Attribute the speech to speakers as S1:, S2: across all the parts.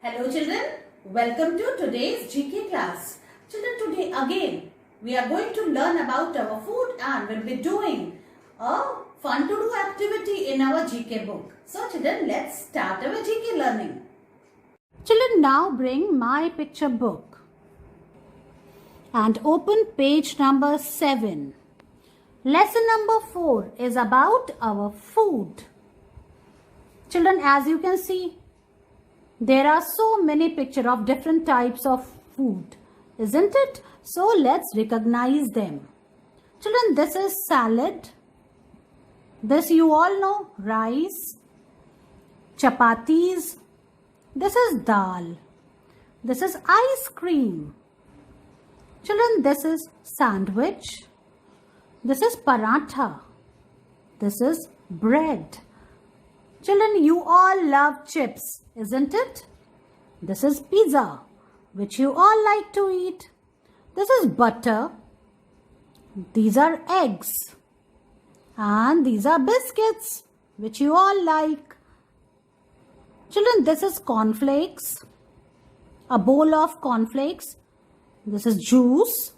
S1: Hello children, welcome to today's GK class. Children, today again we are going to learn about our food and we'll be doing a fun to do activity in our GK book. So children, let's start our GK learning. Children, now bring my picture book and open page number 7. Lesson number 4 is about our food. Children, as you can see, there are so many pictures of different types of food, isn't it? So let's recognize them. Children, this is salad. This you all know, rice, chapatis. This is dal. This is ice cream. Children, this is sandwich. This is paratha. This is bread. Children, you all love chips, isn't it? This is pizza, which you all like to eat. This is butter. These are eggs. And these are biscuits, which you all like. Children, this is cornflakes. A bowl of cornflakes. This is juice.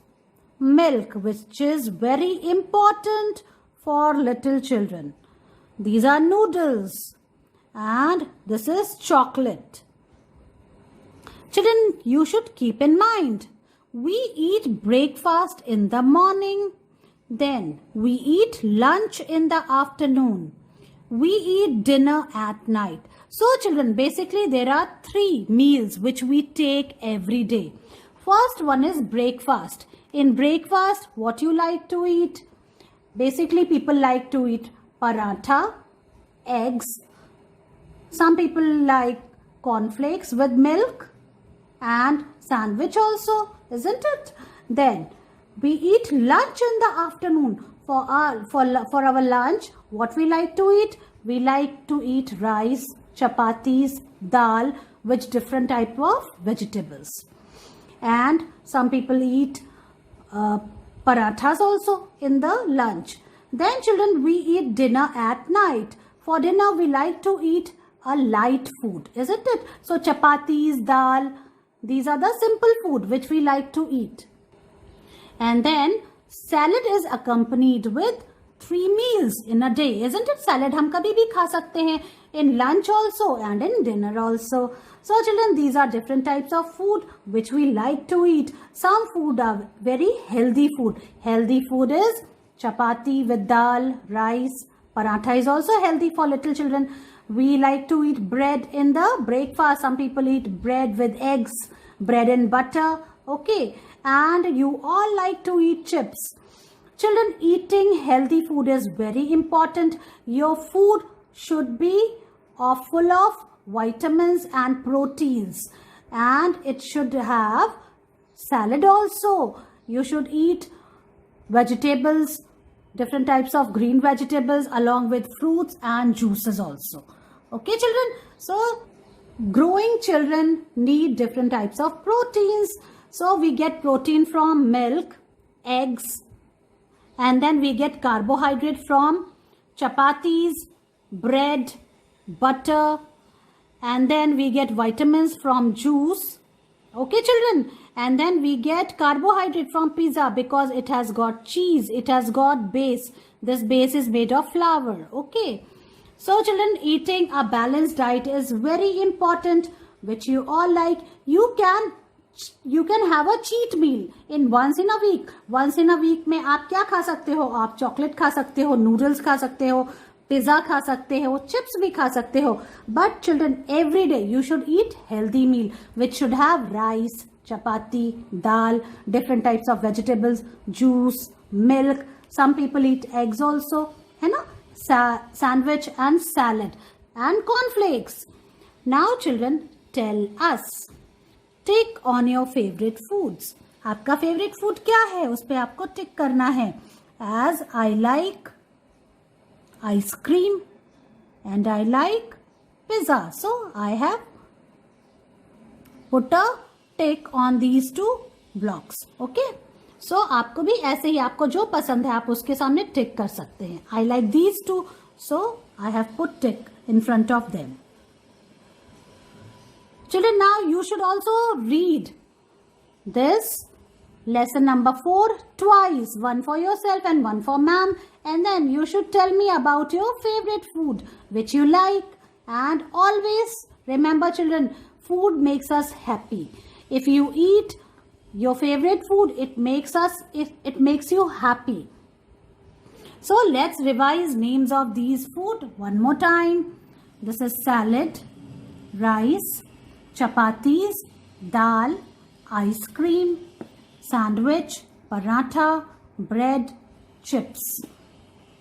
S1: Milk, which is very important for little children. These are noodles. And this is chocolate. Children, you should keep in mind, we eat breakfast in the morning. Then we eat lunch in the afternoon. We eat dinner at night. So children, basically there are 3 meals which we take every day. First one is breakfast. In breakfast, what you like to eat? Basically people like to eat paratha, eggs. Some people like cornflakes with milk and sandwich also, isn't it? Then we eat lunch in the afternoon. For our lunch, what we like to eat? We like to eat rice, chapatis, dal with different type of vegetables. And some people eat parathas also in the lunch. Then children, we eat dinner at night. For dinner, we like to eat a light food, isn't it? So chapatis, dal, these are the simple food which we like to eat. And then salad is accompanied with 3 meals in a day, isn't it? Salad हम कभी भी खा सकते हैं, in lunch also and in dinner also. So children, these are different types of food which we like to eat. Some food are very healthy food. Healthy food is chapati with dal, rice. Paratha is also healthy for little children. We like to eat bread in the breakfast. Some people eat bread with eggs, bread and butter. Okay. And you all like to eat chips. Children, eating healthy food is very important. Your food should be full of vitamins and proteins. And it should have salad also. You should eat vegetables, different types of green vegetables along with fruits and juices also. Okay children, so growing children need different types of proteins. So we get protein from milk, eggs, and then we get carbohydrate from chapatis, bread, butter, and then we get vitamins from juice. Okay children, and then we get carbohydrate from pizza because it has got cheese, it has got base. This base is made of flour. Okay. So children, eating a balanced diet is very important, which you all like. You can have a cheat meal in once in a week. Once in a week में आप क्या खा सकते हो? आप chocolate खा सकते हो, noodles खा सकते हो, pizza खा सकते हो, chips भी खा सकते हो. But children, every day you should eat healthy meal, which should have rice, chapati, dal, different types of vegetables, juice, milk. Some people eat eggs also, है ना? Sandwich and salad and cornflakes. Now children, tell us. Tick on your favorite foods. आपका favorite food क्या है? उस पे आपको tick करना है. As I like ice cream and I like pizza. So I have put a tick on these 2 blocks. Okay. So आपको भी ऐसे ही आपको जो पसंद है आप उसके सामने टिक कर सकते हैं. I like these 2. So I have put tick in front of them. Children, now you should also read this lesson number 4 twice, one for yourself and one for ma'am, and then you should tell me about your favorite food which you like. And always remember, children, food makes us happy. If you eat your favorite food, it makes you happy. So let's revise names of these food one more time. This is salad, rice, chapatis, dal, ice cream, sandwich, paratha, bread, chips,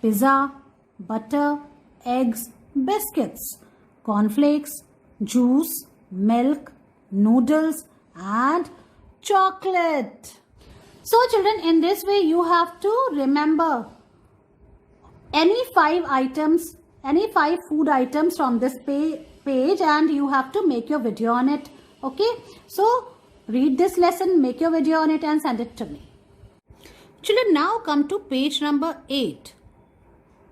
S1: pizza, butter, eggs, biscuits, cornflakes, juice, milk, noodles, and chocolate. So children, in this way you have to remember any 5 food items from this page, and you have to make your video on it. Okay, so read this lesson, make your video on it and send it to me. Children, now come to page number 8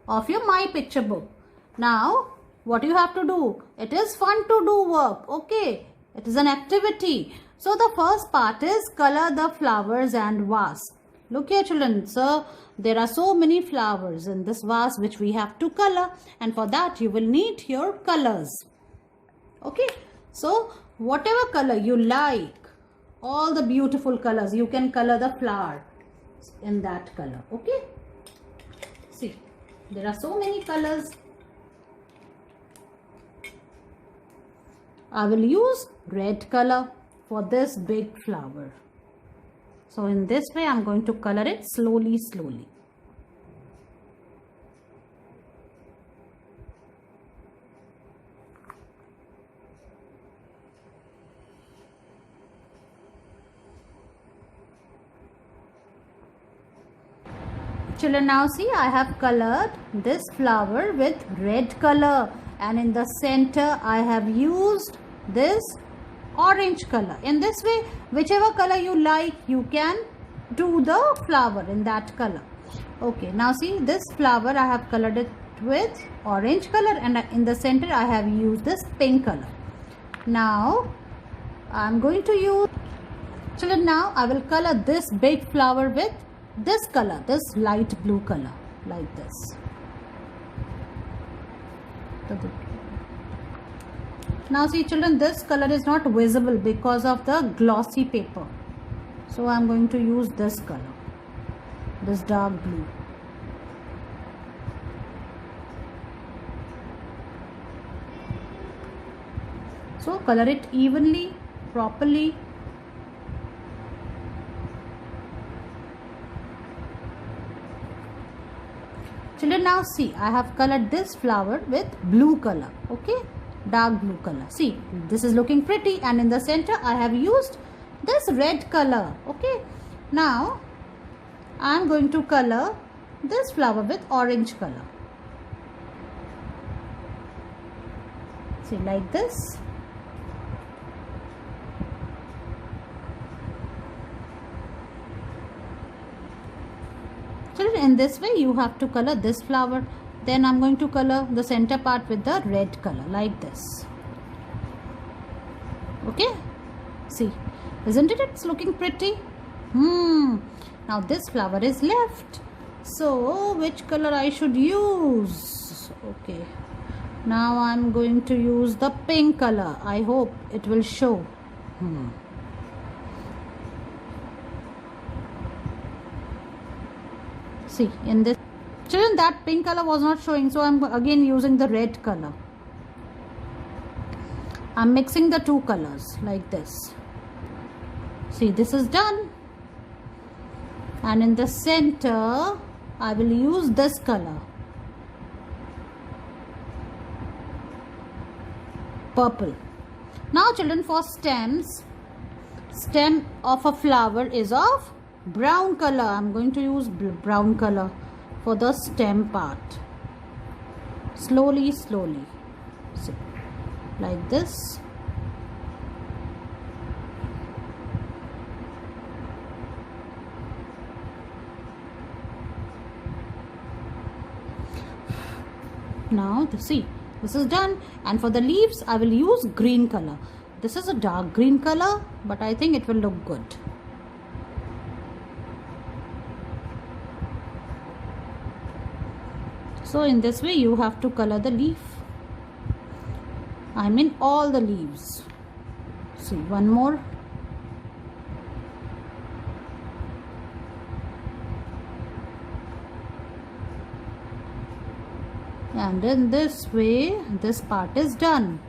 S1: of your My Picture book. Now what you have to do, it is fun to do work. Okay, it is an activity. So the first part is color the flowers and vase. Look here children, so there are so many flowers in this vase which we have to color, and for that you will need your colors. Okay, so whatever color you like, all the beautiful colors, you can color the flower in that color. Okay, see, there are so many colors. I will use red color for this big flower. So in this way, I'm going to color it slowly. Children, now see, I have colored this flower with red color, and in the center I have used this orange color. In this way, whichever color you like, you can do the flower in that color. Okay, now see, this flower I have colored it with orange color, and in the center I have used this pink color. Now I'm going to use, children, now I will color this big flower with this color, this light blue color, like this. Now see children, this color is not visible because of the glossy paper. So I am going to use this color, this dark blue. So color it evenly, properly. Children, now see, I have colored this flower with blue color. Okay, dark blue color. See, this is looking pretty, and in the center I have used this red color. Okay, now I am going to color this flower with orange color. See, like this. Children, in this way you have to color this flower. Then I'm going to color the center part with the red color, like this. Okay, see, isn't it? It's looking pretty. Now this flower is left. So which color I should use? Okay, now I'm going to use the pink color. I hope it will show. See, in this, children, that pink color was not showing, so I'm again using the red color. I'm mixing the two colors like this. See, this is done. And in the center, I will use this color, purple. Now children, for stems, stem of a flower is of brown color. I'm going to use brown color for the stem part. Slowly. See, like this. Now see, this is done, and for the leaves I will use green color. This is a dark green color, but I think it will look good. So in this way you have to color the leaf. I mean all the leaves. See, one more. And in this way this part is done.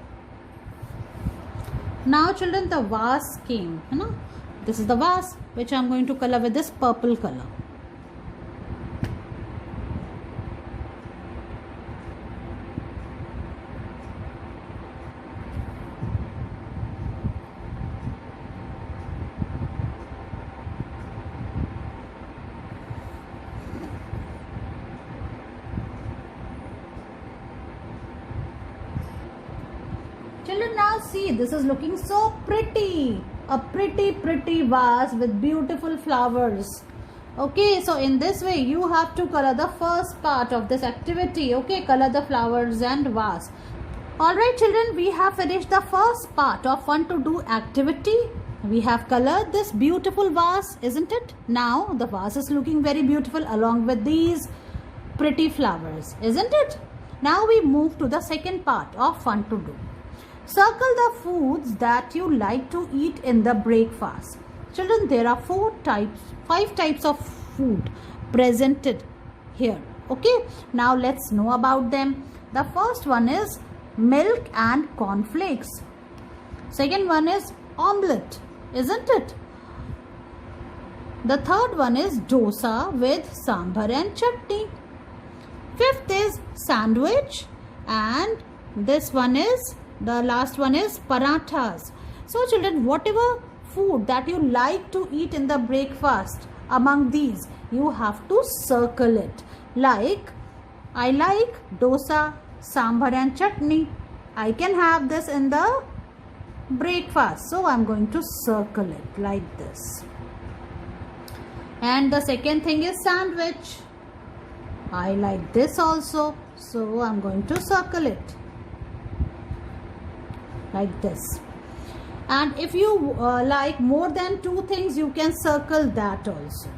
S1: Now children, the vase came, this is the vase which I am going to color with this purple color. Children, now see, this is looking so pretty. A pretty vase with beautiful flowers. Okay, so in this way you have to color the first part of this activity. Okay, color the flowers and vase. Alright children, we have finished the first part of fun to do activity. We have colored this beautiful vase, isn't it? Now the vase is looking very beautiful along with these pretty flowers, isn't it? Now we move to the second part of fun to do. Circle the foods that you like to eat in the breakfast. Children, there are 5 types of food presented here. Okay, now let's know about them. The first one is milk and cornflakes. Second one is omelette, isn't it? The third one is dosa with sambar and chutney. Fifth is sandwich, and this one is, the last one is parathas. So children, whatever food that you like to eat in the breakfast, among these you have to circle it. Like, I like dosa, sambar and chutney. I can have this in the breakfast, so I'm going to circle it like this. And the second thing is sandwich. I like this also, so I'm going to circle it like this. And if you like more than 2 things, you can circle that also.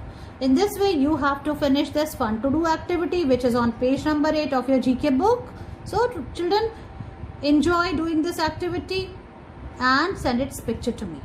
S1: In this way you have to finish this fun to do activity, which is on page number 8 of your GK book. So children, enjoy doing this activity and send its picture to me.